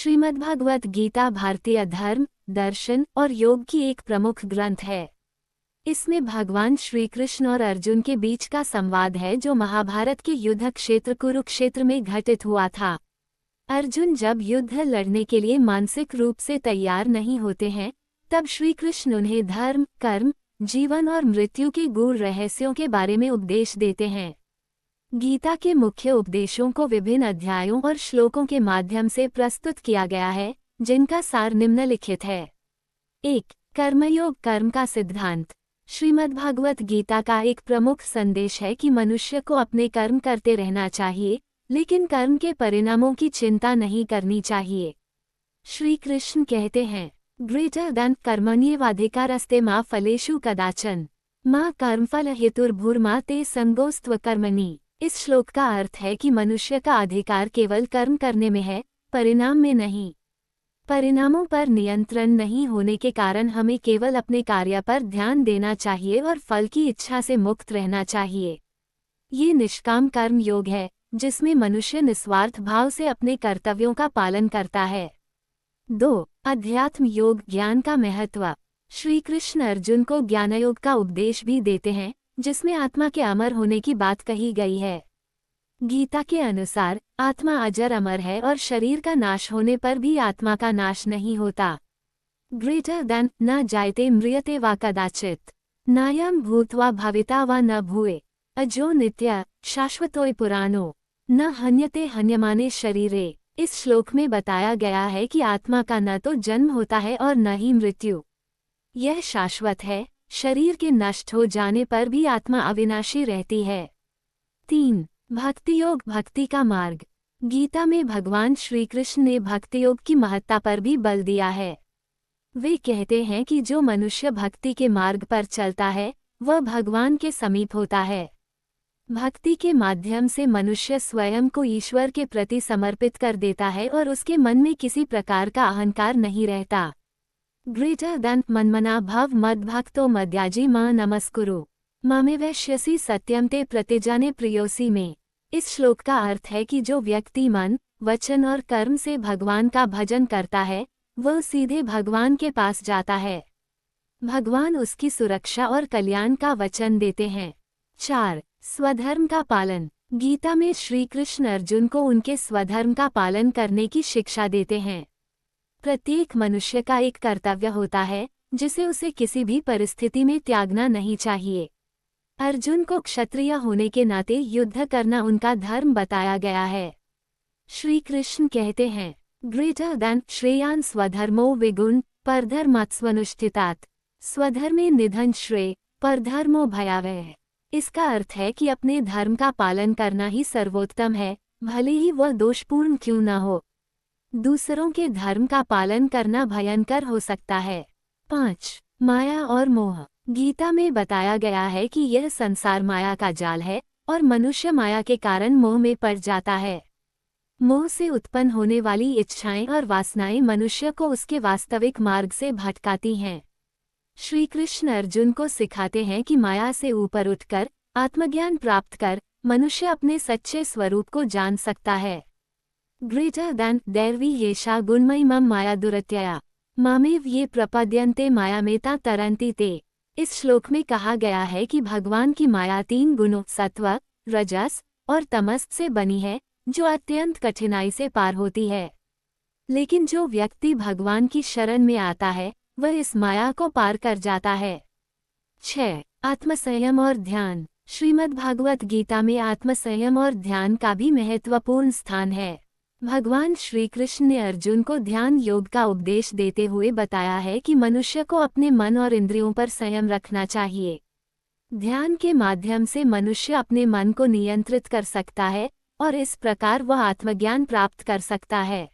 श्रीमद्भागवत गीता भारतीय धर्म, दर्शन और योग की एक प्रमुख ग्रंथ है। इसमें भगवान श्री कृष्ण और अर्जुन के बीच का संवाद है जो महाभारत के युद्ध क्षेत्र कुरुक्षेत्र में घटित हुआ था। अर्जुन जब युद्ध लड़ने के लिए मानसिक रूप से तैयार नहीं होते हैं, तब श्री कृष्ण उन्हें धर्म, कर्म, जीवन और मृत्यु के गूढ़ रहस्यों के बारे में उपदेश देते हैं। गीता के मुख्य उपदेशों को विभिन्न अध्यायों और श्लोकों के माध्यम से प्रस्तुत किया गया है, जिनका सार निम्नलिखित है। 1. कर्मयोग, कर्म का सिद्धांत। श्रीमद्भागवत गीता का एक प्रमुख संदेश है कि मनुष्य को अपने कर्म करते रहना चाहिए, लेकिन कर्म के परिणामों की चिंता नहीं करनी चाहिए। श्री कृष्ण कहते हैं, ग्रेटर देन कर्मण्येवाधिकारस्ते मा फलेषु कदाचन मा कर्मफल हेतुर्भुर्मा ते संगोस्त्व कर्मणि। इस श्लोक का अर्थ है कि मनुष्य का अधिकार केवल कर्म करने में है, परिणाम में नहीं। परिणामों पर नियंत्रण नहीं होने के कारण हमें केवल अपने कार्य पर ध्यान देना चाहिए और फल की इच्छा से मुक्त रहना चाहिए। ये निष्काम कर्म योग है, जिसमें मनुष्य निस्वार्थ भाव से अपने कर्तव्यों का पालन करता है। 2. अध्यात्म योग, ज्ञान का महत्व। श्री कृष्ण अर्जुन को ज्ञानयोग का उपदेश भी देते हैं, जिसमें आत्मा के अमर होने की बात कही गई है। गीता के अनुसार आत्मा अजर अमर है और शरीर का नाश होने पर भी आत्मा का नाश नहीं होता। ग्रेटर देन न जायते म्रियते वा कदाचित नायम भूत्वा भविता वा न भूए अजो नित्य शाश्वतोय पुराणो न हन्यते हन्यमाने शरीरे। इस श्लोक में बताया गया है कि आत्मा का न तो जन्म होता है और न ही मृत्यु। यह शाश्वत है, शरीर के नष्ट हो जाने पर भी आत्मा अविनाशी रहती है। 3. भक्ति योग, भक्ति का मार्ग। गीता में भगवान श्री कृष्ण ने भक्ति योग की महत्ता पर भी बल दिया है। वे कहते हैं कि जो मनुष्य भक्ति के मार्ग पर चलता है, वह भगवान के समीप होता है। भक्ति के माध्यम से मनुष्य स्वयं को ईश्वर के प्रति समर्पित कर देता है और उसके मन में किसी प्रकार का अहंकार नहीं रहता। ग्रेटर देन मन्मना भव मद्भक्तो मद्याजी मां नमस्कुरु मामेवैश्यसी सत्यम ते प्रतिजाने प्रियोसी में। इस श्लोक का अर्थ है कि जो व्यक्ति मन, वचन और कर्म से भगवान का भजन करता है, वह सीधे भगवान के पास जाता है। भगवान उसकी सुरक्षा और कल्याण का वचन देते हैं। 4. स्वधर्म का पालन। गीता में श्री कृष्ण अर्जुन को उनके स्वधर्म का पालन करने की शिक्षा देते हैं। प्रत्येक मनुष्य का एक कर्तव्य होता है, जिसे उसे किसी भी परिस्थिति में त्यागना नहीं चाहिए। अर्जुन को क्षत्रिय होने के नाते युद्ध करना उनका धर्म बताया गया है। श्री कृष्ण कहते हैं, ग्रेटर देन श्रेयान स्वधर्मो विगुण परधर्मात्स्वनुष्ठितात् स्वधर्मे निधन श्रेय परधर्मो भयावह। इसका अर्थ है कि अपने धर्म का पालन करना ही सर्वोत्तम है, भले ही वह दोषपूर्ण क्यों न हो। दूसरों के धर्म का पालन करना भयंकर हो सकता है। 5. माया और मोह। गीता में बताया गया है कि यह संसार माया का जाल है और मनुष्य माया के कारण मोह में पड़ जाता है। मोह से उत्पन्न होने वाली इच्छाएं और वासनाएं मनुष्य को उसके वास्तविक मार्ग से भटकाती हैं। श्री कृष्ण अर्जुन को सिखाते हैं कि माया से ऊपर उठकर आत्मज्ञान प्राप्त कर मनुष्य अपने सच्चे स्वरूप को जान सकता है। ग्रेटर देन दैर्वी येषा गुणमयीमं माया दुरत्यया मामेव ये प्रपद्यन्ते मायामेता तरन्ति ते। इस श्लोक में कहा गया है कि भगवान की माया 3 गुणों सत्व, रजस और तमस से बनी है, जो अत्यंत कठिनाई से पार होती है। लेकिन जो व्यक्ति भगवान की शरण में आता है, वह इस माया को पार कर जाता है। 6. आत्मसंयम और ध्यान। श्रीमद्भागवत गीता में आत्मसंयम और ध्यान का भी महत्वपूर्ण स्थान है। भगवान श्री कृष्ण ने अर्जुन को ध्यान योग का उपदेश देते हुए बताया है कि मनुष्य को अपने मन और इंद्रियों पर संयम रखना चाहिए। ध्यान के माध्यम से मनुष्य अपने मन को नियंत्रित कर सकता है और इस प्रकार वह आत्मज्ञान प्राप्त कर सकता है।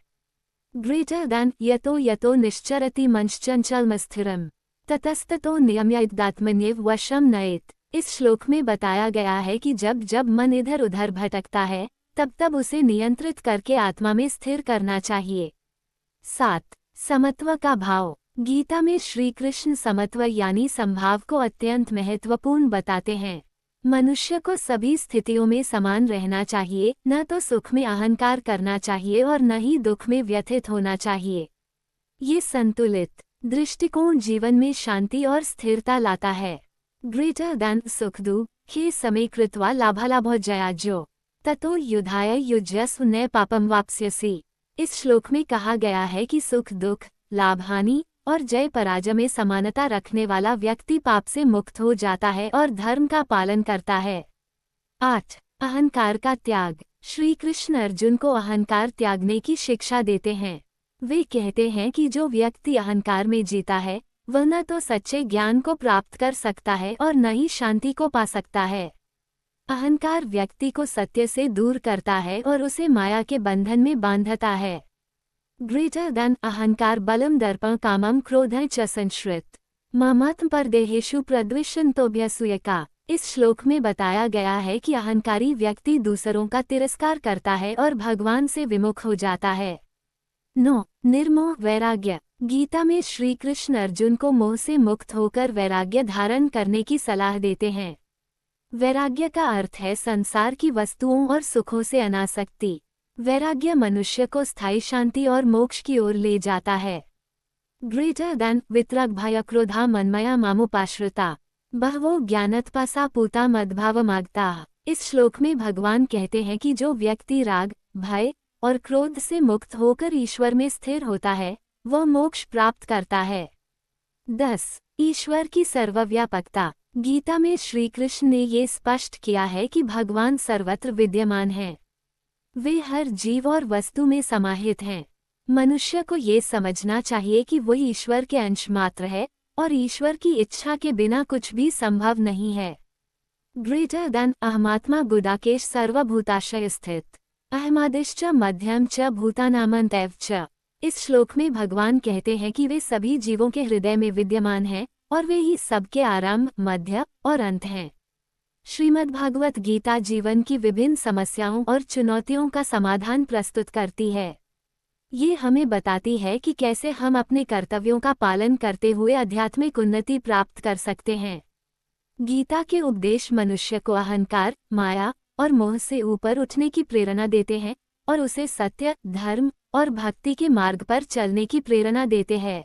ग्रेटर देन यतो यतो निश्चरति मंश्चंचलमस्थिरम ततस्ततो नियम्यदात्मन्येव वशम नयेत। इस श्लोक में बताया गया है कि जब जब मन इधर उधर भटकता है, तब तब उसे नियंत्रित करके आत्मा में स्थिर करना चाहिए। 7. समत्व का भाव। गीता में श्री कृष्ण समत्व यानी समभाव को अत्यंत महत्वपूर्ण बताते हैं। मनुष्य को सभी स्थितियों में समान रहना चाहिए, न तो सुख में अहंकार करना चाहिए और न ही दुख में व्यथित होना चाहिए। ये संतुलित दृष्टिकोण जीवन में शांति और स्थिरता लाता है। ग्रेटर दैन सुख दुःखे समे कृत्वा लाभालाभो जयाज्यो ततो युधाय युज्यस्व न पापम वाप्स्यसि। इस श्लोक में कहा गया है कि सुख दुख, लाभ हानि और जय पराजय में समानता रखने वाला व्यक्ति पाप से मुक्त हो जाता है और धर्म का पालन करता है। 8. अहंकार का त्याग। श्री कृष्ण अर्जुन को अहंकार त्यागने की शिक्षा देते हैं। वे कहते हैं कि जो व्यक्ति अहंकार में जीता है वह न तो सच्चे ज्ञान को प्राप्त कर सकता है और न ही शांति को पा सकता है। अहंकार व्यक्ति को सत्य से दूर करता है और उसे माया के बंधन में बांधता है। ग्रेटर दैन अहंकार बलम दर्पं कामम क्रोधं च संश्रित ममात्म परदेहेषु प्रद्विषन्तोऽभ्यसूयका। इस श्लोक में बताया गया है कि अहंकारी व्यक्ति दूसरों का तिरस्कार करता है और भगवान से विमुख हो जाता है। 9. निर्मोह वैराग्य। गीता में श्री कृष्ण अर्जुन को मोह से मुक्त होकर वैराग्य धारण करने की सलाह देते हैं। वैराग्य का अर्थ है संसार की वस्तुओं और सुखों से अनासक्ति। वैराग्य मनुष्य को स्थायी शांति और मोक्ष की ओर ले जाता है। ग्रेटर दैन वितराग भय क्रोधा मनमया मामुपाश्रिता बहवो ज्ञानतपसा पूता मद्भावमागता। इस श्लोक में भगवान कहते हैं कि जो व्यक्ति राग, भय और क्रोध से मुक्त होकर ईश्वर में स्थिर होता है वह मोक्ष प्राप्त करता है। 10. ईश्वर की सर्वव्यापकता। गीता में श्री कृष्ण ने ये स्पष्ट किया है कि भगवान सर्वत्र विद्यमान हैं। वे हर जीव और वस्तु में समाहित हैं। मनुष्य को ये समझना चाहिए कि वही ईश्वर के अंश मात्र है और ईश्वर की इच्छा के बिना कुछ भी संभव नहीं है। ग्रेटर दैन अहमात्मा गुडाकेश सर्वभूताशय स्थित अहमादिश्च मध्यम च भूतानामन्तैव च। इस श्लोक में भगवान कहते हैं कि वे सभी जीवों के हृदय में विद्यमान हैं और वे ही सबके आरंभ, मध्य और अंत हैं। श्रीमद्भागवत गीता जीवन की विभिन्न समस्याओं और चुनौतियों का समाधान प्रस्तुत करती है। ये हमें बताती है कि कैसे हम अपने कर्तव्यों का पालन करते हुए आध्यात्मिक उन्नति प्राप्त कर सकते हैं। गीता के उपदेश मनुष्य को अहंकार, माया और मोह से ऊपर उठने की प्रेरणा देते हैं और उसे सत्य, धर्म और भक्ति के मार्ग पर चलने की प्रेरणा देते हैं।